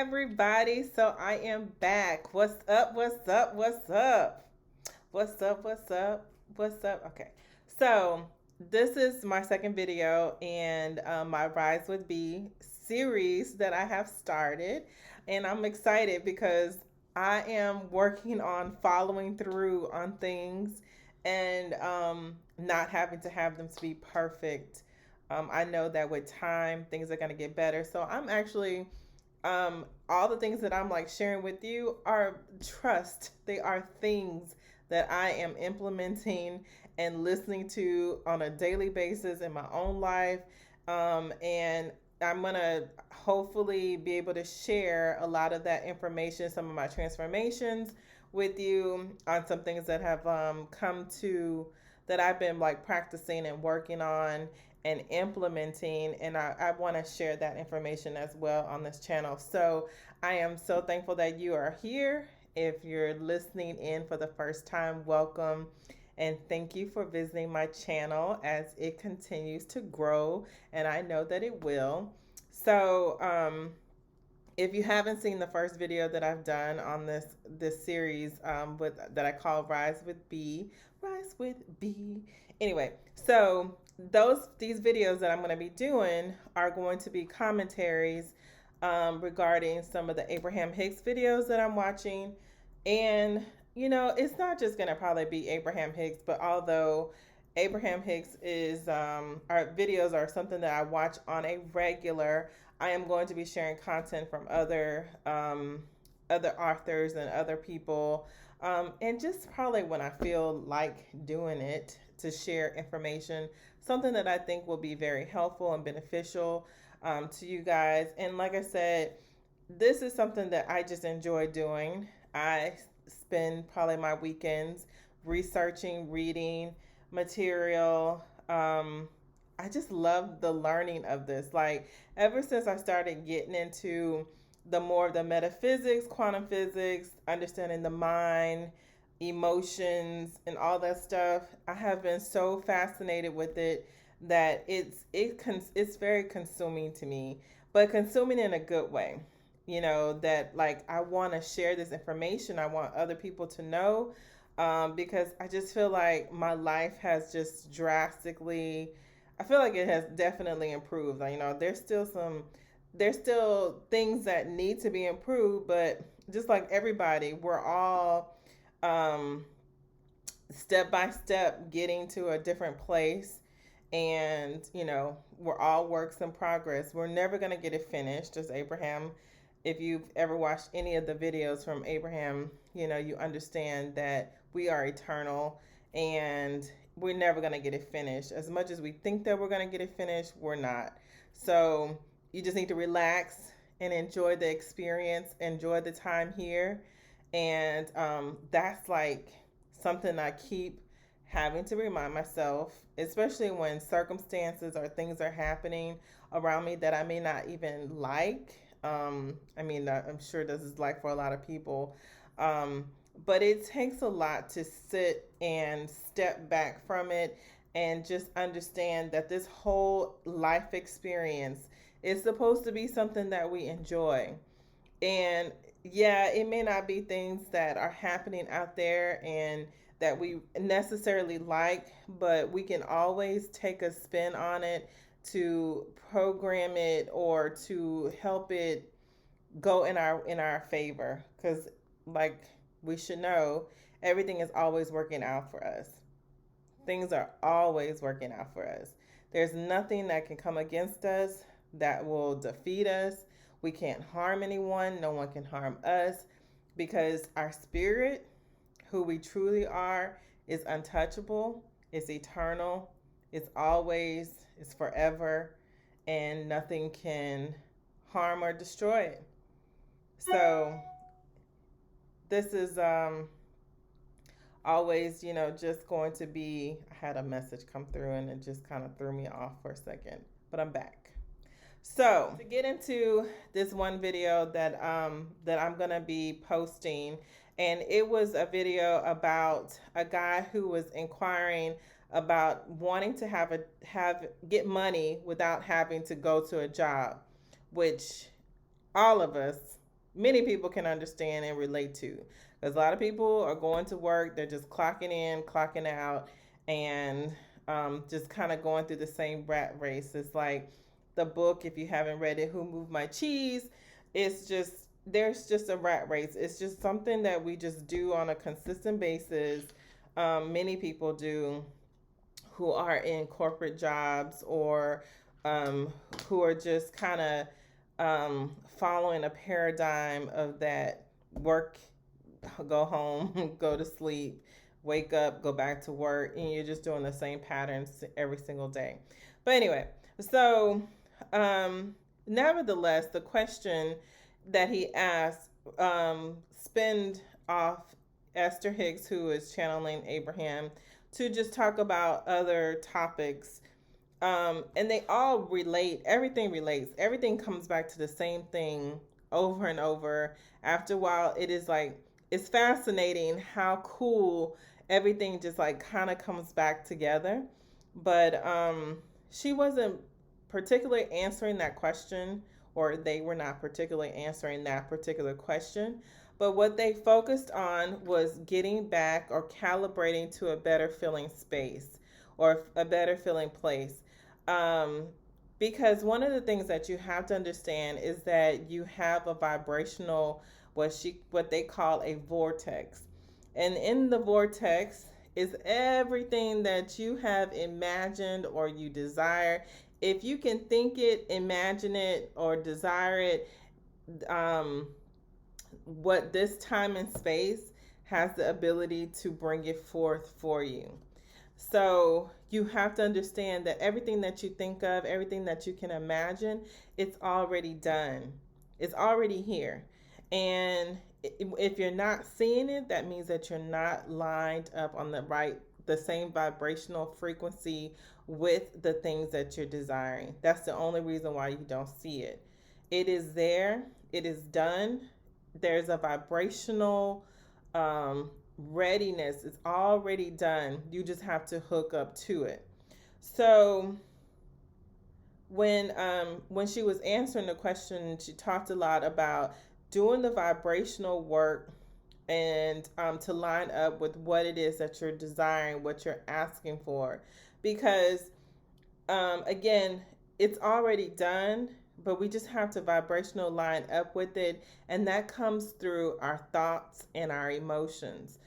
everybody. So I am back. What's up? What's up? What's up? What's up? What's up? What's up? Okay. So this is my second video in my Rise with B series that I have started. And I'm excited because I am working on following through on things and not having to have them to be perfect. I know that with time, things are going to get better. So I'm actually all the things that I'm like sharing with you are trust. They are things that I am implementing and listening to on a daily basis in my own life. And I'm going to hopefully be able to share a lot of that information, some of my transformations with you on some things that have come to that I've been like practicing and working on and implementing, and I want to share that information as well on this channel. So I am so thankful that you are here. If you're listening in for the first time, welcome, and thank you for visiting my channel as it continues to grow, and I know that it will. So if you haven't seen the first video that I've done on this series with that I call Rise with B, anyway, so these videos that I'm going to be doing are going to be commentaries regarding some of the Abraham Hicks videos that I'm watching. And it's not just going to probably be Abraham Hicks, but although Abraham Hicks is our videos are something that I watch on a regular, I am going to be sharing content from other authors and other people, and just probably when I feel like doing it, to share information, something that I think will be very helpful and beneficial to you guys. And like I said, this is something that I just enjoy doing. I spend probably my weekends researching, reading material. I just love the learning of this. Like, ever since I started getting into the more of the metaphysics, quantum physics, understanding the mind, emotions, and all that stuff, I have been so fascinated with it that it's very consuming to me, but consuming in a good way. That like I want to share this information. I want other people to know, because I just feel like my life has just drastically. I feel like it has definitely improved. There's still things that need to be improved, but just like everybody, we're all step by step getting to a different place. And, we're all works in progress. We're never going to get it finished. Just Abraham, if you've ever watched any of the videos from Abraham, you understand that we are eternal and we're never going to get it finished. As much as we think that we're going to get it finished, we're not. So you just need to relax and enjoy the experience, enjoy the time here. And that's like something I keep having to remind myself, especially when circumstances or things are happening around me that I may not even like. I'm sure this is like for a lot of people. But it takes a lot to sit and step back from it and just understand that this whole life experience is supposed to be something that we enjoy. And yeah, it may not be things that are happening out there and that we necessarily like, but we can always take a spin on it to program it or to help it go in our favor, because like we should know, everything is always working out for us. Things are always working out for us. There's nothing that can come against us that will defeat us. We can't harm anyone. No one can harm us, because our spirit, who we truly are, is untouchable, it's eternal, it's always, it's forever, and nothing can harm or destroy it. So this is always, just going to be. I had a message come through and it just kind of threw me off for a second, but I'm back. So to get into this one video that I'm gonna be posting, and it was a video about a guy who was inquiring about wanting to get money without having to go to a job, which all of us many people can understand and relate to. Because a lot of people are going to work, they're just clocking in, clocking out, and just kind of going through the same rat race. It's like the book, if you haven't read it, Who Moved My Cheese? It's just, there's just a rat race. It's just something that we just do on a consistent basis. Many people do, who are in corporate jobs, or who are just kind of following a paradigm of that: work, go home, go to sleep, wake up, go back to work, and you're just doing the same patterns every single day. But anyway, so nevertheless, the question that he asked spinned off Esther Hicks, who is channeling Abraham, to just talk about other topics. And they all relate. Everything relates. Everything comes back to the same thing over and over. After a while, it is like, it's fascinating how cool everything just like kind of comes back together. But she wasn't particularly answering that question, or they were not particularly answering that particular question. But what they focused on was getting back or calibrating to a better feeling space, or a better feeling place. Um, because one of the things that you have to understand is that you have a vibrational, what they call a vortex. And in the vortex is everything that you have imagined or you desire. If you can think it, imagine it, or desire it, um, what this time and space has the ability to bring it forth for you. So you have to understand that everything that you think of, everything that you can imagine, it's already done. It's already here. And if you're not seeing it, that means that you're not lined up on the same vibrational frequency with the things that you're desiring. That's the only reason why you don't see it. It is there, it is done. There's a vibrational readiness. It's already done. You just have to hook up to it. So when she was answering the question, she talked a lot about doing the vibrational work, and to line up with what it is that you're desiring, what you're asking for, because again, it's already done, but we just have to vibrational line up with it, and that comes through our thoughts and our emotions.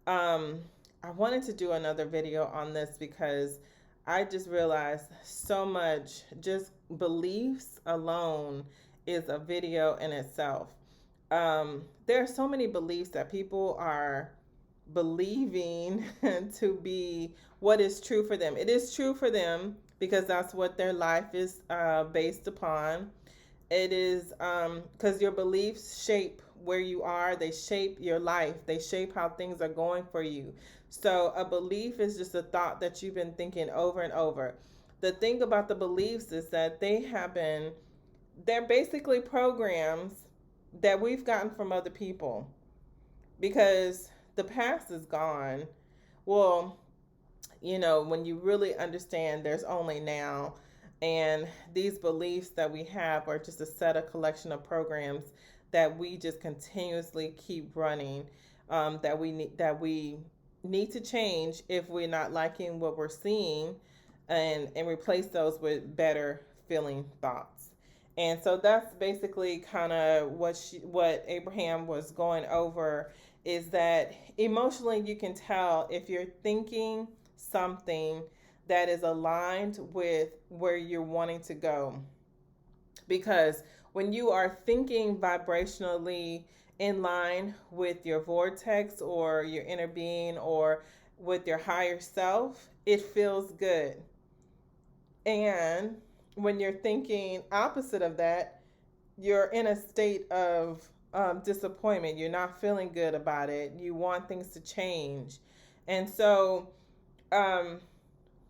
um, I wanted to do another video on this because I just realized so much. Just beliefs alone is a video in itself. There are so many beliefs that people are believing to be what is true for them. It is true for them because that's what their life is based upon. It is because your beliefs shape where you are, they shape your life, they shape how things are going for you. So, a belief is just a thought that you've been thinking over and over. The thing about the beliefs is that they're basically programs that we've gotten from other people, because the past is gone. Well, when you really understand, there's only now, and these beliefs that we have are just a set of collection of programs that we just continuously keep running, that we need to change if we're not liking what we're seeing, and replace those with better feeling thoughts. And so that's basically kind of what Abraham was going over, is that emotionally you can tell if you're thinking something that is aligned with where you're wanting to go. Because when you are thinking vibrationally in line with your vortex or your inner being or with your higher self, it feels good. And when you're thinking opposite of that, you're in a state of disappointment. You're not feeling good about it. You want things to change. And so,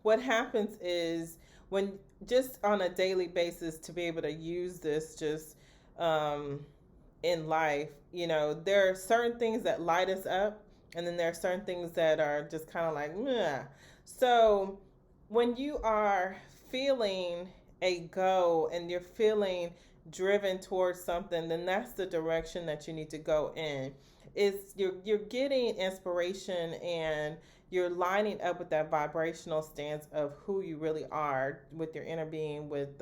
what happens is, when just on a daily basis, to be able to use this just in life, there are certain things that light us up, and then there are certain things that are just kind of like, meh. So when you are feeling a go and you're feeling driven towards something, then that's the direction that you need to go in. Is you're getting inspiration, and you're lining up with that vibrational stance of who you really are, with your inner being, with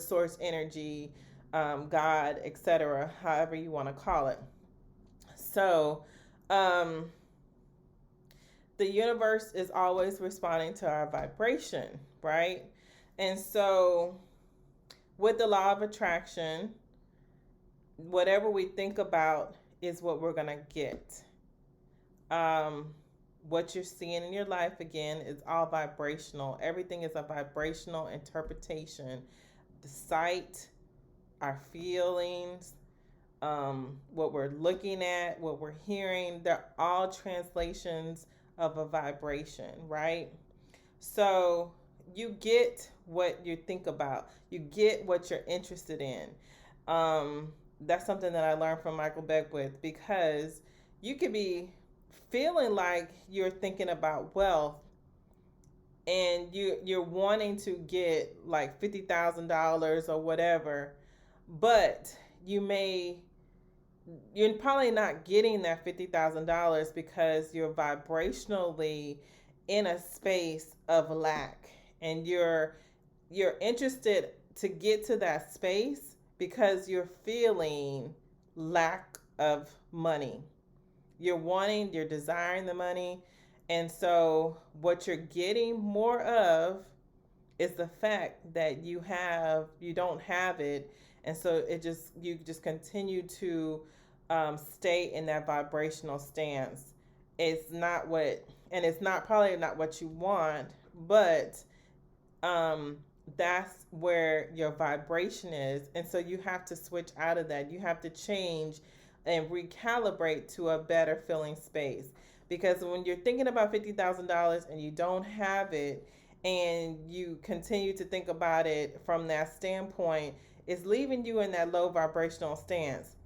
source energy, God, etc., however you want to call it. So, um, the universe is always responding to our vibration, right? And so, with the law of attraction, whatever we think about is what we're going to get. Um, what you're seeing in your life, again, is all vibrational. Everything is a vibrational interpretation. The sight, our feelings, what we're looking at, what we're hearing, they're all translations of a vibration, right? So you get what you think about, you get what you're interested in. That's something that I learned from Michael Beckwith, because you could be feeling like you're thinking about wealth, and you're wanting to get like $50,000 or whatever, but you're probably not getting that $50,000 because you're vibrationally in a space of lack, and you're interested to get to that space because you're feeling lack of money. You're desiring the money. And so what you're getting more of is the fact that you don't have it. And so you just continue to stay in that vibrational stance. It's not probably not what you want, but that's where your vibration is. And so you have to switch out of that. You have to change and recalibrate to a better feeling space. Because when you're thinking about $50,000 and you don't have it, and you continue to think about it from that standpoint, it's leaving you in that low vibrational stance.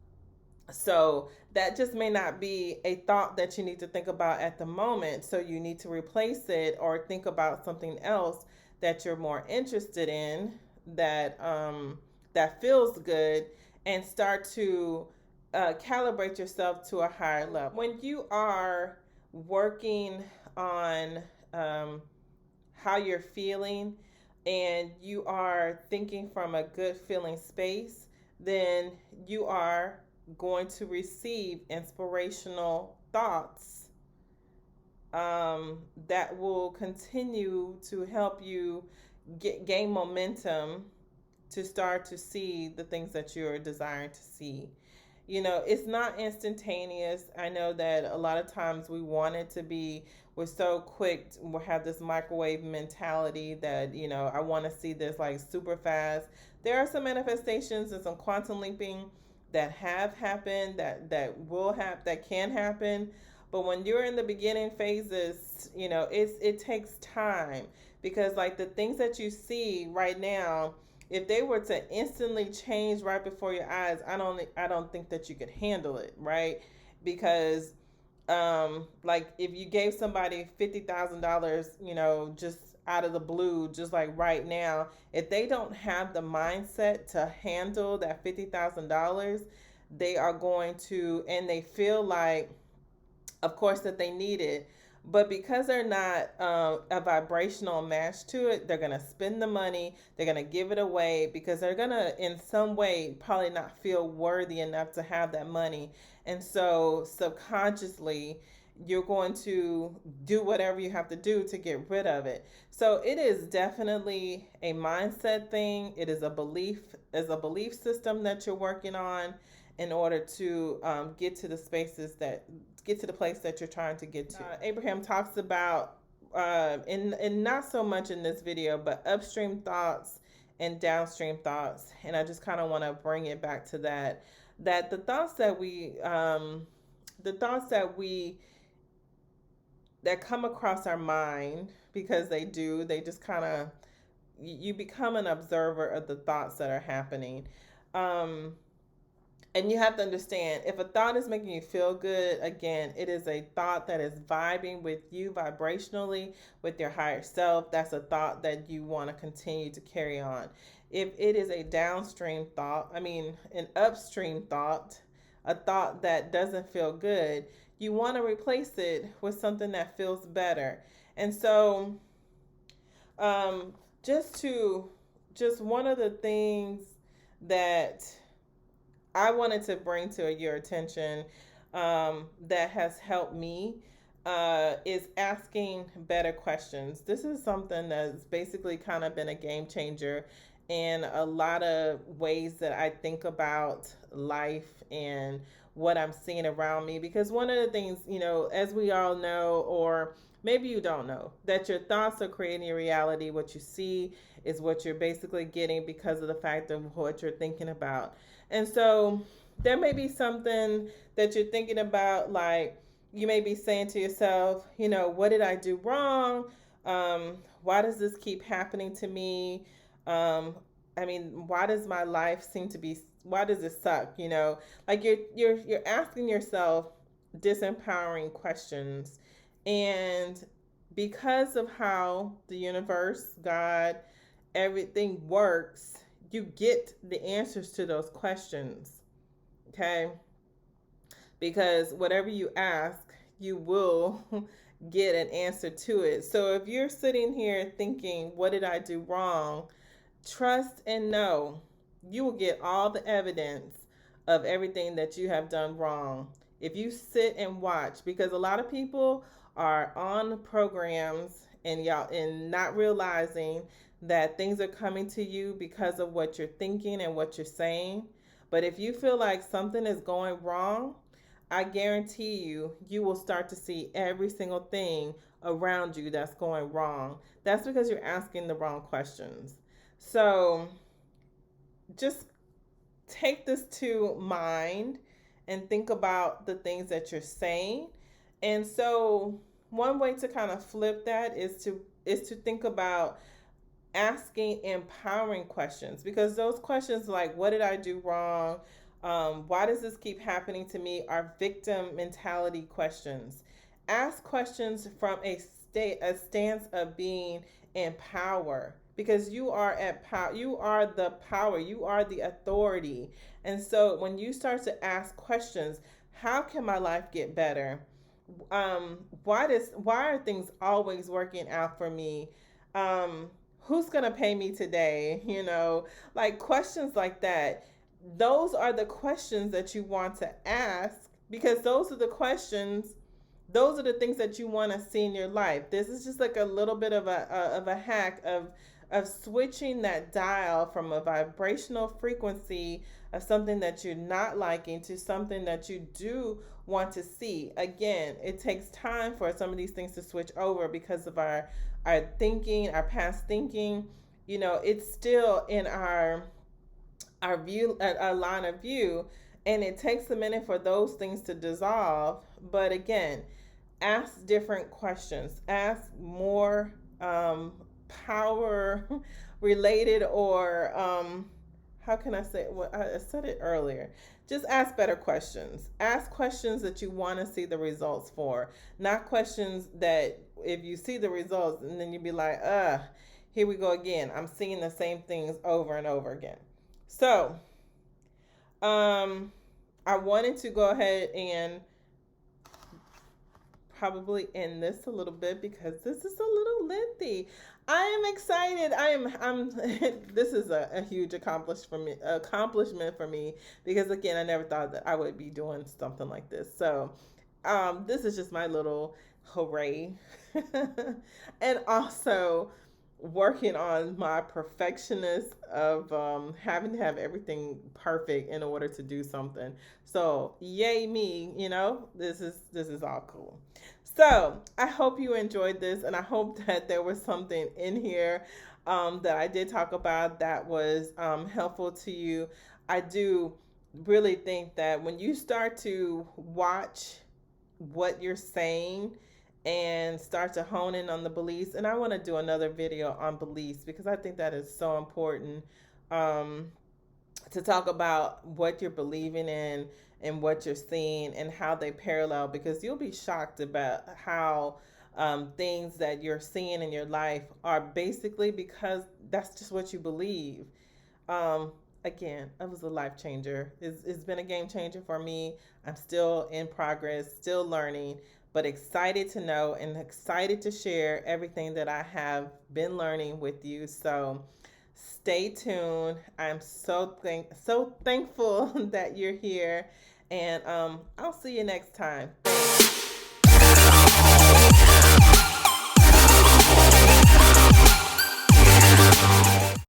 So that just may not be a thought that you need to think about at the moment. So you need to replace it, or think about something else that you're more interested in, that feels good, and start to calibrate yourself to a higher level. When you are working on how you're feeling, and you are thinking from a good feeling space, then you are going to receive inspirational thoughts that will continue to help you gain momentum to start to see the things that you're desiring to see. It's not instantaneous. I know that a lot of times we want it to be, we're so quick, we have this microwave mentality that, I want to see this like super fast. There are some manifestations and some quantum leaping that have happened, that can happen. But when you're in the beginning phases, it takes time, because like the things that you see right now, if they were to instantly change right before your eyes, I don't think that you could handle it, right? Because like if you gave somebody $50,000, just out of the blue, just like right now, if they don't have the mindset to handle that $50,000, they are going to, and they feel like, of course, that they need it, but because they're not a vibrational match to it, they're going to spend the money, they're going to give it away, because they're going to, in some way, probably not feel worthy enough to have that money. And so subconsciously, you're going to do whatever you have to do to get rid of it. So it is definitely a mindset thing. It is a belief system that you're working on in order to get to the place that you're trying to get to. Abraham talks about, and not so much in this video, but upstream thoughts and downstream thoughts. And I just kind of want to bring it back to that the thoughts that come across our mind, because they just kind of, you become an observer of the thoughts that are happening. And you have to understand, if a thought is making you feel good, again, it is a thought that is vibing with you vibrationally, with your higher self. That's a thought that you want to continue to carry on. If it is a downstream thought, I mean, an upstream thought, a thought that doesn't feel good, you want to replace it with something that feels better. And so, um, just to, just one of the things that I wanted to bring to your attention, that has helped me, is asking better questions. This is something that's basically kind of been a game changer in a lot of ways that I think about life and what I'm seeing around me. Because one of the things, as we all know, or maybe you don't know, that your thoughts are creating your reality. What you see is what you're basically getting because of the fact of what you're thinking about. And so there may be something that you're thinking about, like you may be saying to yourself, what did I do wrong? Why does this keep happening to me? I mean, why does my life seem to be? Why does it suck? Like you're asking yourself disempowering questions, and because of how the universe, God, everything works, you get the answers to those questions. Okay? Because whatever you ask, you will get an answer to it. So if you're sitting here thinking, what did I do wrong? Trust and know you will get all the evidence of everything that you have done wrong. If you sit and watch, because a lot of people are on programs and not realizing that things are coming to you because of what you're thinking and what you're saying. But if you feel like something is going wrong, I guarantee you will start to see every single thing around you that's going wrong. That's because you're asking the wrong questions. So just take this to mind and think about the things that you're saying. And so one way to kind of flip that is to think about asking empowering questions, because those questions like, what did I do wrong? Why does this keep happening to me? Are victim mentality questions. Ask questions from a stance of being in power, because you are at power. You are the power. You are the authority. And so when you start to ask questions, how can my life get better? Why are things always working out for me? Who's gonna pay me today? Like questions like that. Those are the questions that you want to ask, because those are the things that you want to see in your life. This is just like a little bit of a hack of switching that dial from a vibrational frequency of something that you're not liking to something that you do want to see. Again, it takes time for some of these things to switch over because of our thinking, our past thinking. It's still in our view, our line of view, and it takes a minute for those things to dissolve. But again, ask different questions, ask more power related, or how can I say, well, I said it earlier, just ask better questions. Ask questions that you want to see the results for, not questions that if you see the results and then you'd be like, here we go again, I'm seeing the same things over and over again. So I wanted to go ahead and probably end this a little bit because this is a little lengthy. I am excited. I'm this is a huge accomplishment for me, because again, I never thought that I would be doing something like this. So this is just my little hooray. And also working on my perfectionist of having to have everything perfect in order to do something. So yay me, this is all cool. So I hope you enjoyed this, and I hope that there was something in here that I did talk about that was helpful to you. I do really think that when you start to watch what you're saying and start to hone in on the beliefs, and I want to do another video on beliefs because I think that is so important. to talk about what you're believing in and what you're seeing and how they parallel, because you'll be shocked about how things that you're seeing in your life are basically because that's just what you believe. um, Again, it was a life changer. It's been a game changer for me. I'm still in progress, still learning, but excited to know and excited to share everything that I have been learning with you. So stay tuned. I'm so thankful that you're here, and I'll see you next time.